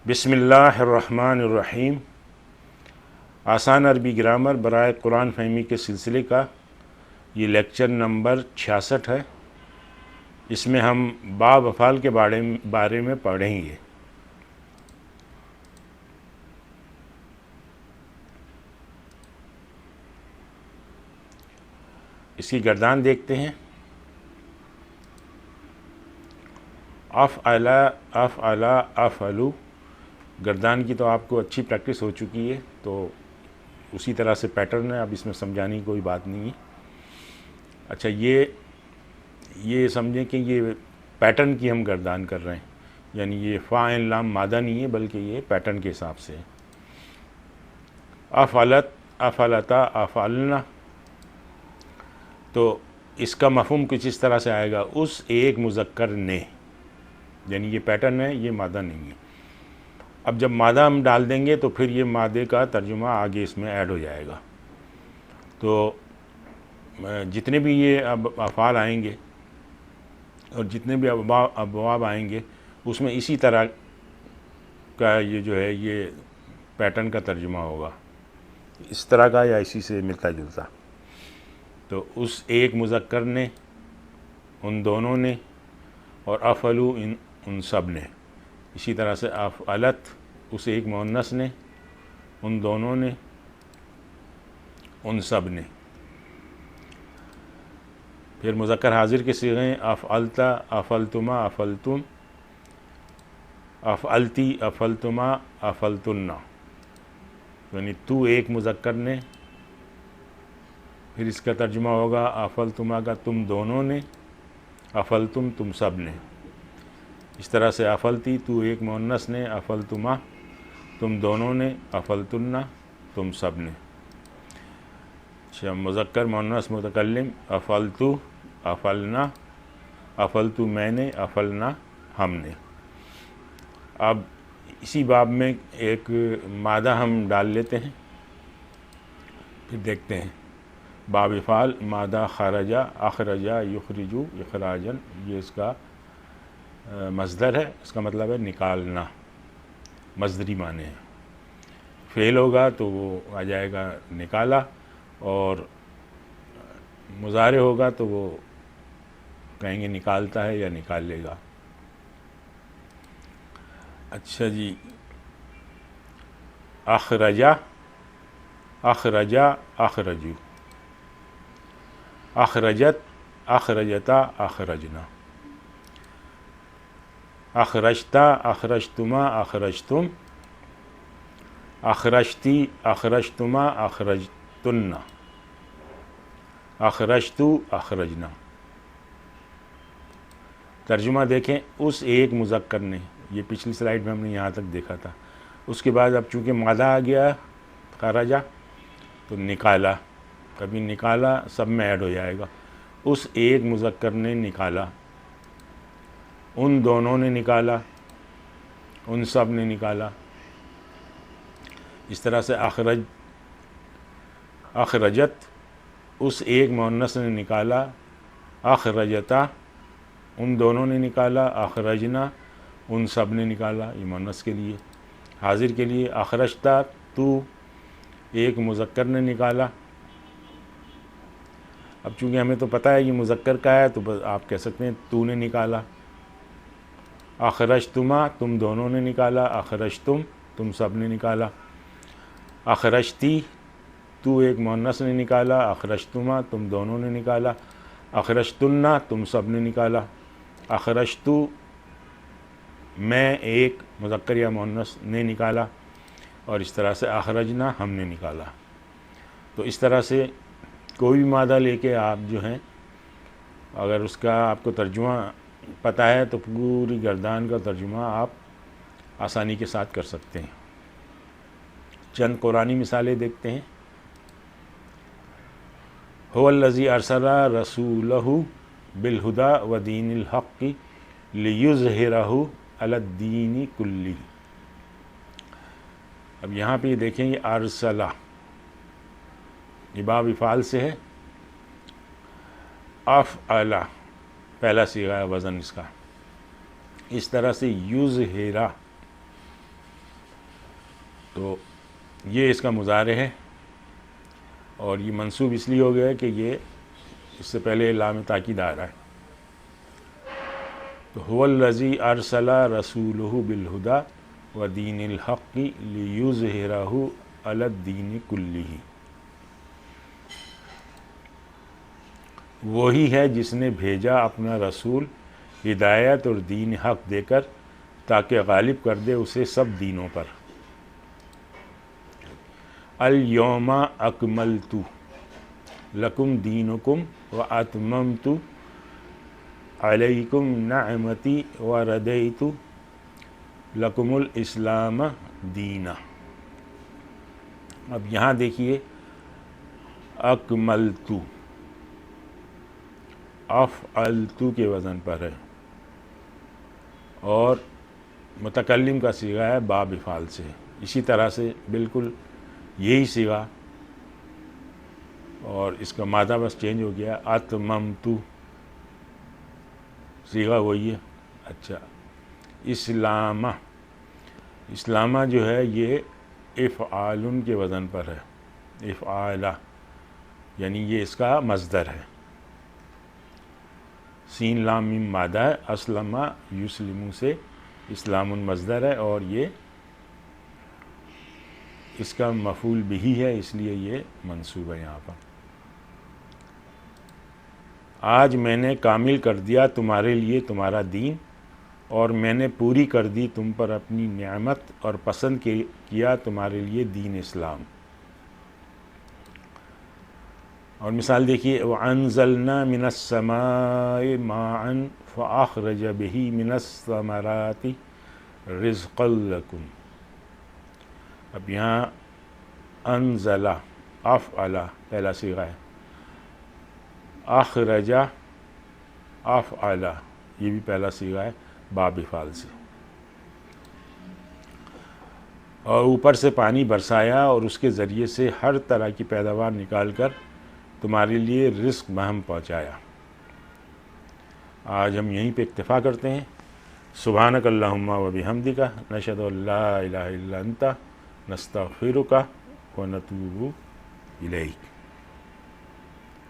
بسم اللہ الرحمن الرحیم۔ آسان عربی گرامر برائے قرآن فہمی کے سلسلے کا یہ لیکچر نمبر 66 ہے۔ اس میں ہم باب افعال کے بارے میں پڑھیں گے۔ اس کی گردان دیکھتے ہیں۔ افعل افعل افعلو، گردان کی تو آپ کو اچھی پریکٹس ہو چکی ہے، تو اسی طرح سے پیٹرن ہے، اب اس میں سمجھانے کی کوئی بات نہیں ہے۔ اچھا، یہ سمجھیں کہ یہ پیٹرن کی ہم گردان کر رہے ہیں، یعنی یہ فاعل لام مادہ نہیں ہے، بلکہ یہ پیٹرن کے حساب سے ہے۔ افعلت افعلتا افعلنا، تو اس کا مفہوم کچھ اس طرح سے آئے گا، اس ایک مذکر نے، یعنی یہ پیٹرن ہے، یہ مادہ نہیں ہے۔ اب جب مادہ ہم ڈال دیں گے تو پھر یہ مادے کا ترجمہ آگے اس میں ایڈ ہو جائے گا۔ تو جتنے بھی یہ اب افعال آئیں گے اور جتنے بھی ابواب آئیں گے، اس میں اسی طرح کا یہ جو ہے یہ پیٹرن کا ترجمہ ہوگا، اس طرح کا یا اسی سے ملتا جلتا۔ تو اس ایک مذکر نے، ان دونوں نے، اور افعلو ان سب نے۔ اسی طرح سے افعلت اس ایک مؤنث نے، ان دونوں نے، ان سب نے۔ پھر مذکر حاضر کے صیغے افعلتا افعلتما افعلتم، افعلتی افعلتما افعلتن، یعنی تو ایک مذکر نے، پھر اس کا ترجمہ ہوگا افعلتما کا تم دونوں نے، افعلتم تم سب نے۔ اس طرح سے افعلتی تو ایک مؤنث نے، افعلتما تم دونوں نے، افعلتن تم سب نے۔ اچھا، مذکر مؤنث متکلم افعلتو افعلنا، افعلتو میں نے، افعلنا ہم نے۔ اب اسی باب میں ایک مادہ ہم ڈال لیتے ہیں، پھر دیکھتے ہیں۔ باب افعال مادہ خرجا اخرجا یخرجو اخراجن، یہ اس کا مصدر ہے، اس کا مطلب ہے نکالنا، مصدری معنی ہے۔ فعل ہوگا تو وہ آ جائے گا نکالا، اور مضارع ہوگا تو وہ کہیں گے نکالتا ہے یا نکال لے گا۔ اچھا جی، اخرجا اخرجا اخرجو، اخرجت اخرجتا اخرجنا، اخرجتا اخرجتما اخرجتم، اخرجتی اخرجتما اخرجتن، اخرجتو اخرجنا۔ ترجمہ دیکھیں، اس ایک مذکر نے، یہ پچھلی سلائیڈ میں ہم نے یہاں تک دیکھا تھا۔ اس کے بعد اب چونکہ مادہ آ گیا خرجا، تو نکالا، کبھی نکالا سب میں ایڈ ہو جائے گا۔ اس ایک مذکر نے نکالا، ان دونوں نے نکالا، ان سب نے نکالا۔ اس طرح سے اخرجت اس ایک مؤنث نے نکالا، اخرجتا ان دونوں نے نکالا، اخرجنا ان سب نے نکالا، یہ مؤنث کے لیے۔ حاضر کے لیے اخرجتا تو ایک مذکر نے نکالا۔ اب چونکہ ہمیں تو پتہ ہے یہ مذکر کا ہے، تو بس آپ کہہ سکتے ہیں تو نے نکالا۔ اخرجتما تم دونوں نے نکالا، اخرجتم تم سب نے نکالا۔ اخرجتی تو ایک مؤنث نے نکالا، اخرجتما تم دونوں نے نکالا، اخرجتن تم سب نے نکالا۔ اخرجتو میں ایک مذکر یا مؤنث نے نکالا، اور اس طرح سے اخرجنا ہم نے نکالا۔ تو اس طرح سے کوئی بھی مادہ لے کے آپ جو ہیں، اگر اس کا آپ کو ترجمہ پتہ ہے تو پوری گردان کا ترجمہ آپ آسانی کے ساتھ کر سکتے ہیں۔ چند قرآنی مثالیں دیکھتے ہیں۔ هو الذی ارسل رسولہ بالہدی ودین الحق لیظہرہ علی الدین کلہ۔ اب یہاں پہ دیکھیں، یہ ارسلہ، یہ باب افعال سے ہے۔ افعلا پہلا صیغہ ہے وزن اس کا۔ اس طرح سے یظہرہ، تو یہ اس کا مضارع ہے، اور یہ منصوب اس لیے ہو گیا ہے کہ یہ اس سے پہلے لام تاکید آ رہا ہے۔ تو هو الذی ارسل رسولہ بالہدی ودین الحق لیظہرہ علی الدین کلہ، وہی ہے جس نے بھیجا اپنا رسول ہدایت اور دین حق دے کر تاکہ غالب کر دے اسے سب دینوں پر۔ الیوم اکملت لکم دینکم واتممت علیکم نعمتی وردیت لکم الاسلام دینا۔ اب یہاں دیکھیے اکملت افعلت کے وزن پر ہے، اور متکلم کا صیغہ ہے باب افعال سے، اسی طرح سے بالکل یہی صیغہ، اور اس کا مادہ بس چینج ہو گیا، اتممت، صیغہ وہی ہے۔ اچھا، اسلامہ، اسلامہ جو ہے یہ افعال کے وزن پر ہے، افعالہ، یعنی یہ اس کا مصدر ہے، سین لام میم مادہ ہے، اسلمہ یسلمو سے اسلام مصدر ہے، اور یہ اس کا مفعول بہ ہے، اس لیے یہ منصوب ہے یہاں پر۔ آج میں نے کامل کر دیا تمہارے لیے تمہارا دین، اور میں نے پوری کر دی تم پر اپنی نعمت، اور پسند کیا تمہارے لیے دین اسلام۔ اور مثال دیکھیے، وَأَنزَلْنَا مِنَ السَّمَاءِ مَاءً فَأَخْرَجَ بِهِ مِنَ الثَّمَرَاتِ رِزْقًا لَكُمْ۔ اب یہاں انزلہ افعلہ پہلا صیغہ ہے، اخرجہ افعلہ یہ بھی پہلا صیغہ ہے باب افعال سے، اور اوپر سے پانی برسایا اور اس کے ذریعے سے ہر طرح کی پیداوار نکال کر تمہارے لیے رزق بہم پہنچایا۔ آج ہم یہیں پہ اکتفا کرتے ہیں۔ سبحانک اللہم و بحمدک، نشہد ان لا الہ الا انت، نستغفرک و نتوب الیک۔